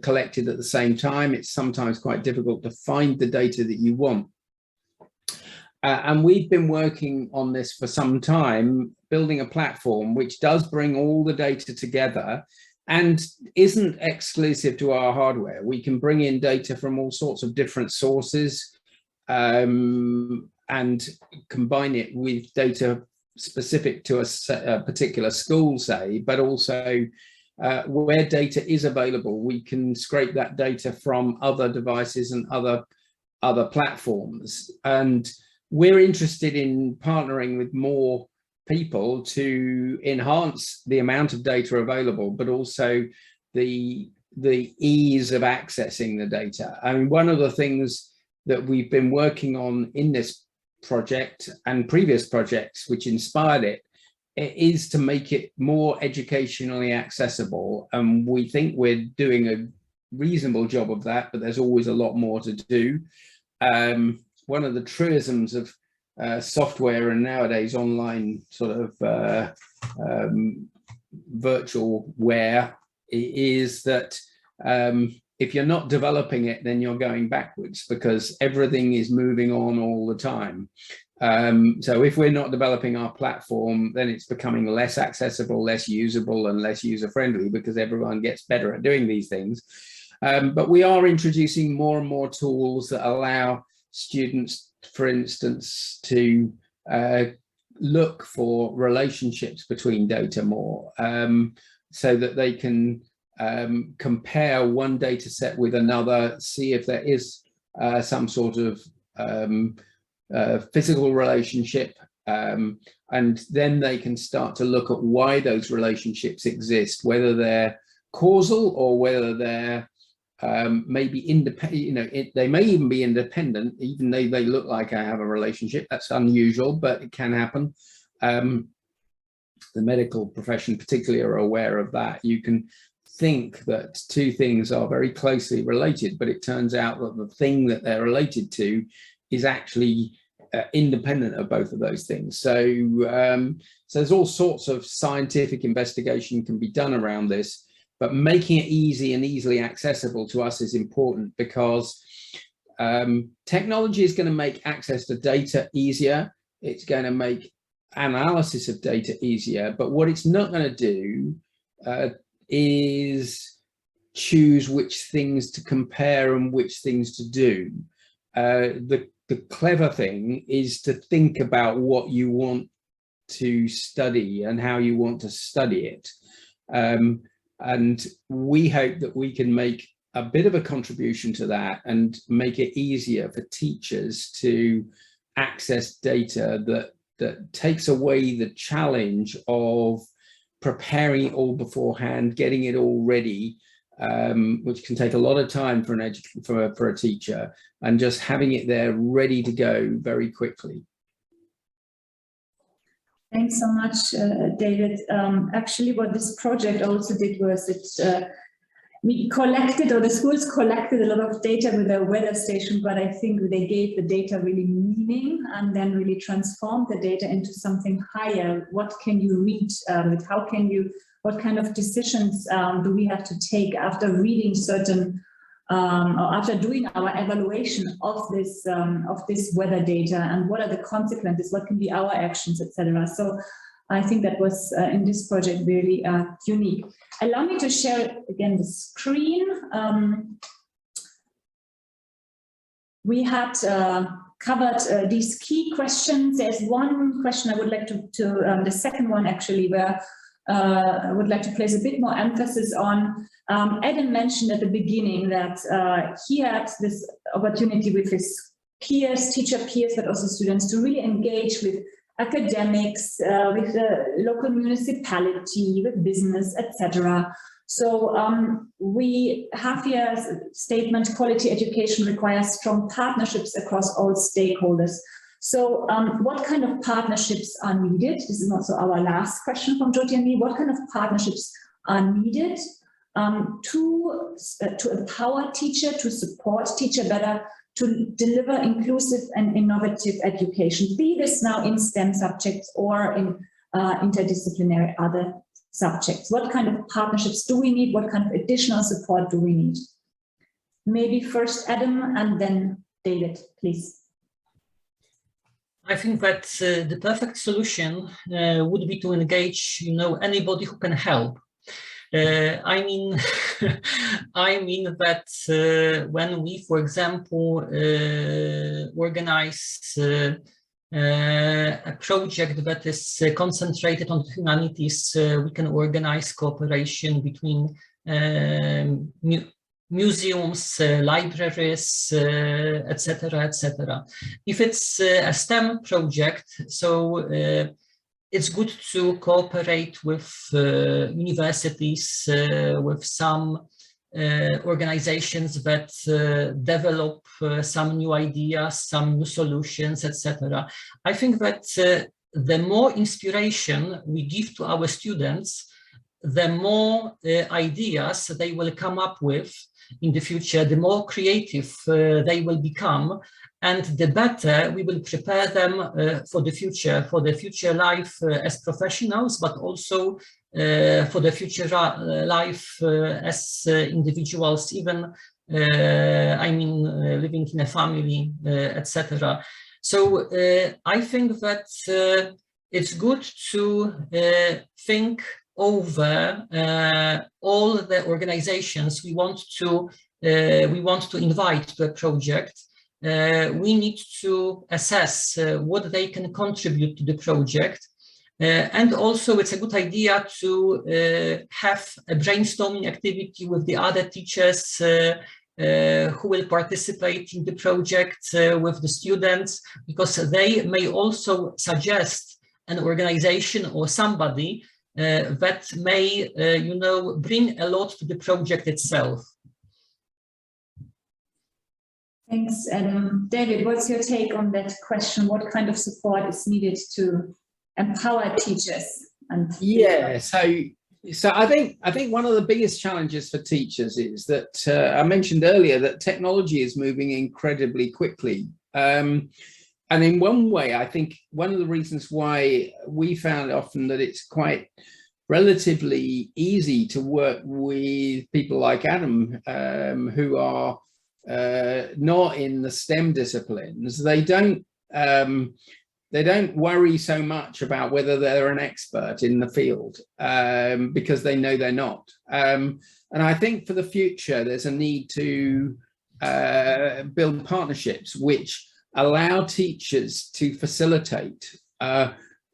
collected at the same time. It's sometimes quite difficult to find the data that you want. And we've been working on this for some time, building a platform which does bring all the data together and isn't exclusive to our hardware. We can bring in data from all sorts of different sources and combine it with data specific to a particular school, say, but also where data is available, we can scrape that data from other devices and other platforms. And we're interested in partnering with more people to enhance the amount of data available, but also the ease of accessing the data. I mean, one of the things that we've been working on in this project and previous projects which inspired it is to make it more educationally accessible. And we think we're doing a reasonable job of that, but there's always a lot more to do. One of the truisms of software and nowadays online sort of virtualware is that if you're not developing it, then you're going backwards because everything is moving on all the time. So if we're not developing our platform, then it's becoming less accessible, less usable, and less user-friendly because everyone gets better at doing these things. But we are introducing more and more tools that allow students, for instance, to look for relationships between data more, so that they can compare one data set with another, see if there is some sort of physical relationship, and then they can start to look at why those relationships exist, whether they're causal or whether they're maybe independent. They may even be independent, even though they look like I have a relationship. That's unusual, but it can happen. The medical profession particularly are aware of that. You can think that two things are very closely related, but it turns out that the thing that they're related to is actually independent of both of those things. So, so there's all sorts of scientific investigation can be done around this, but making it easy and easily accessible to us is important because technology is going to make access to data easier. It's going to make analysis of data easier, but what it's not going to do is choose which things to compare and which things to do. The clever thing is to think about what you want to study and how you want to study it. And we hope that we can make a bit of a contribution to that and make it easier for teachers to access data that takes away the challenge of preparing it all beforehand, getting it all ready, which can take a lot of time for a teacher, and just having it there ready to go very quickly. Thanks so much, David. Actually, what this project also did was we collected, or the schools collected, a lot of data with their weather station, but I think they gave the data really meaning and then really transformed the data into something higher. What can you read? How can you? What kind of decisions do we have to take after reading certain, or after doing our evaluation of this weather data, and what are the consequences? What can be our actions, etc. So I think that was in this project really unique. Allow me to share again the screen. We had covered these key questions. There's one question I would like to the second one actually, where I would like to place a bit more emphasis on. Adam mentioned at the beginning that he had this opportunity with his peers, teacher peers, but also students, to really engage with academics, with the local municipality, with business, etc. So we have here a statement: quality education requires strong partnerships across all stakeholders. So what kind of partnerships are needed? This is also our last question from Jyoti and me. What kind of partnerships are needed to empower teacher, to support teacher better, to deliver inclusive and innovative education, be this now in STEM subjects or in interdisciplinary other subjects? What kind of partnerships do we need? What kind of additional support do we need? Maybe first Adam and then David, please. I think that the perfect solution would be to engage, anybody who can help. I mean, that when we, for example, organize a project that is concentrated on humanities, we can organize cooperation between museums, libraries, etc., etc. If it's a STEM project, so it's good to cooperate with universities, with some organizations that develop some new ideas, some new solutions, etc. I think that the more inspiration we give to our students, the more ideas they will come up with in the future, the more creative they will become, and the better we will prepare them for the future life as professionals, but also for the future life as individuals, even living in a family, etc. So I think that it's good to think over all the organizations we want to invite to a project. We need to assess what they can contribute to the project. And also it's a good idea to have a brainstorming activity with the other teachers who will participate in the project with the students, because they may also suggest an organization or somebody that may, bring a lot to the project itself. Thanks, Adam. David, what's your take on that question? What kind of support is needed to empower teachers? And yeah, so I think one of the biggest challenges for teachers is that I mentioned earlier that technology is moving incredibly quickly. And in one way, I think one of the reasons why we found often that it's quite relatively easy to work with people like Adam, who are not in the STEM disciplines. They don't worry so much about whether they're an expert in the field, because they know they're not. And I think for the future, there's a need to build partnerships which allow teachers to facilitate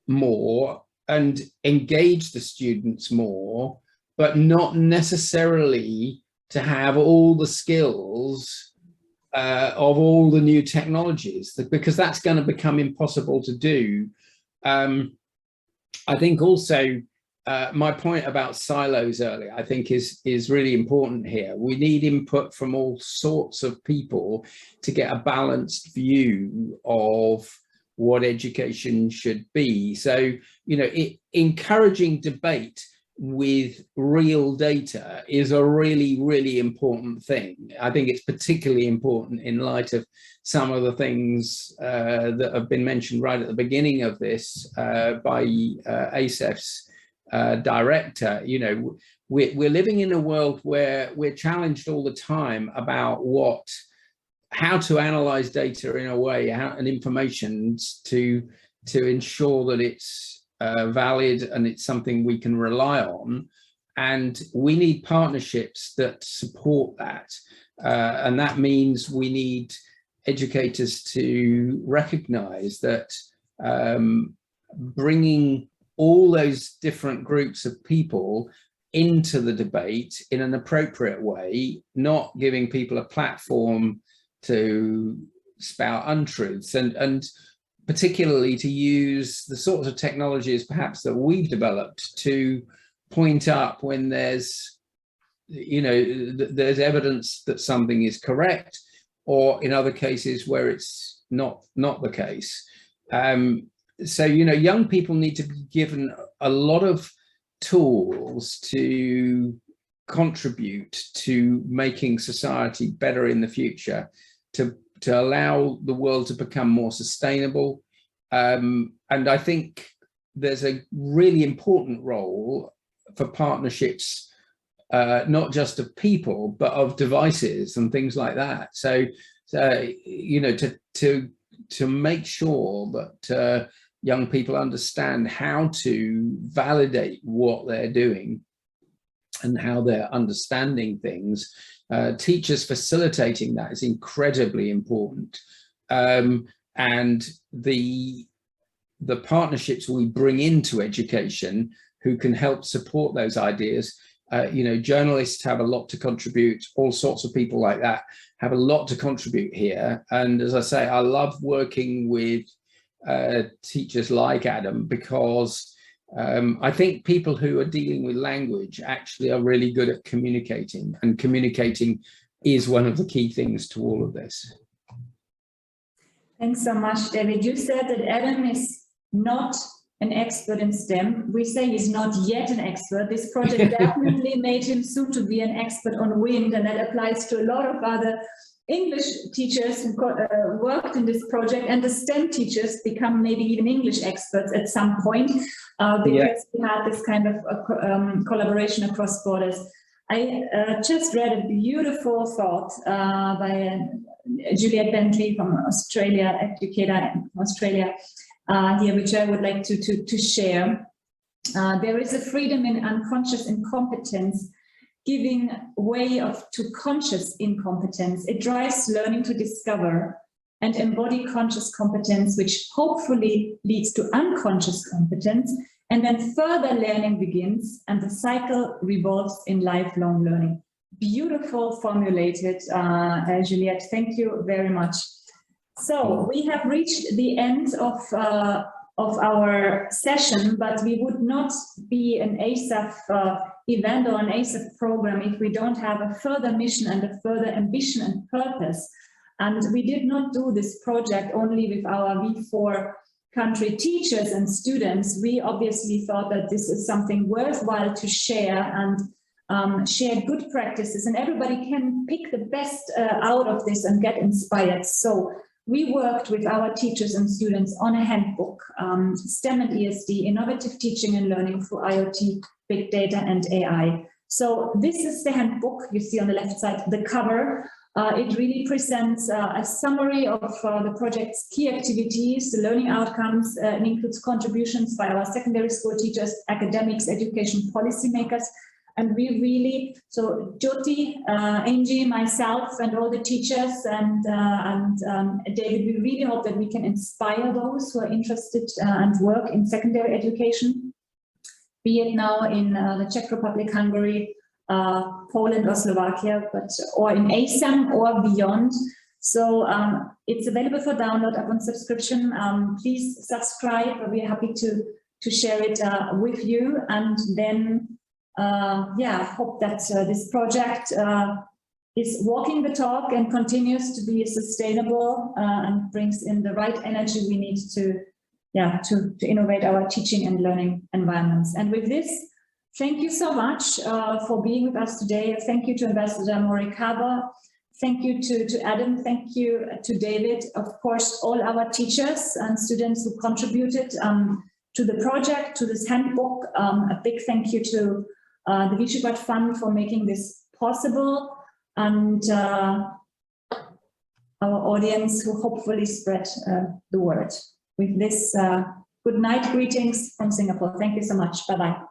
more and engage the students more, but not necessarily to have all the skills of all the new technologies, because that's going to become impossible to do. I think also my point about silos earlier, I think is really important here. We need input from all sorts of people to get a balanced view of what education should be. So, encouraging debate with real data is a really, really important thing. I think it's particularly important in light of some of the things that have been mentioned right at the beginning of this by ASEF's director. We're living in a world where we're challenged all the time about how to analyze data in a way, and information to ensure that it's valid and it's something we can rely on. And we need partnerships that support that. And that means we need educators to recognize that bringing all those different groups of people into the debate in an appropriate way, not giving people a platform to spout untruths, and particularly to use the sorts of technologies perhaps that we've developed to point up when there's, you know, there's evidence that something is correct, or in other cases where it's not the case. So, you know, young people need to be given a lot of tools to contribute to making society better in the future, to allow the world to become more sustainable. And I think there's a really important role for partnerships, not just of people, but of devices and things like that. So you know, to make sure that young people understand how to validate what they're doing and how they're understanding things. Teachers facilitating that is incredibly important. And the partnerships we bring into education who can help support those ideas, you know, journalists have a lot to contribute, all sorts of people like that have a lot to contribute here. And as I say, I love working with teachers like Adam, because I think people who are dealing with language actually are really good at communicating, and communicating is one of the key things to all of this. Thanks so much, David. You said that Adam is not an expert in STEM. We say he's not yet an expert. This project definitely made him soon to be an expert on wind, and that applies to a lot of other English teachers who worked in this project, and the STEM teachers become maybe even English experts at some point, because we had this kind of collaboration across borders. I just read a beautiful thought by Juliet Bentley from Australia, educator in Australia, here, which I would like to share. There is a freedom in unconscious incompetence, giving way to conscious incompetence. It drives learning to discover and embody conscious competence, which hopefully leads to unconscious competence, and then further learning begins, and the cycle revolves in lifelong learning. Beautiful formulated, Juliette. Thank you very much. So we have reached the end of our session, but we would not be an ASEF event or an ASEF program if we don't have a further mission and a further ambition and purpose. And we did not do this project only with our V4 country teachers and students. We obviously thought that this is something worthwhile to share and share good practices, and everybody can pick the best out of this and get inspired. So we worked with our teachers and students on a handbook, STEM and ESD, Innovative Teaching and Learning through IoT, Big Data and AI. So this is the handbook you see on the left side, the cover. It really presents a summary of the project's key activities, the learning outcomes, and includes contributions by our secondary school teachers, academics, education policymakers. And we really, so Jyoti, Angie, myself, and all the teachers, and David, we really hope that we can inspire those who are interested and work in secondary education, be it now in the Czech Republic, Hungary, Poland or Slovakia, or in ASEM or beyond. So it's available for download upon subscription. Please subscribe. We're happy to share it with you, and then hope that this project is walking the talk and continues to be sustainable and brings in the right energy we need to innovate our teaching and learning environments. And with this, thank you so much for being with us today. Thank you to Ambassador Morikawa. Thank you to Adam. Thank you to David. Of course, all our teachers and students who contributed to the project, to this handbook. A big thank you to the Visegrad Fund for making this possible, and our audience who hopefully spread the word. With this, good night, greetings from Singapore. Thank you so much. Bye-bye.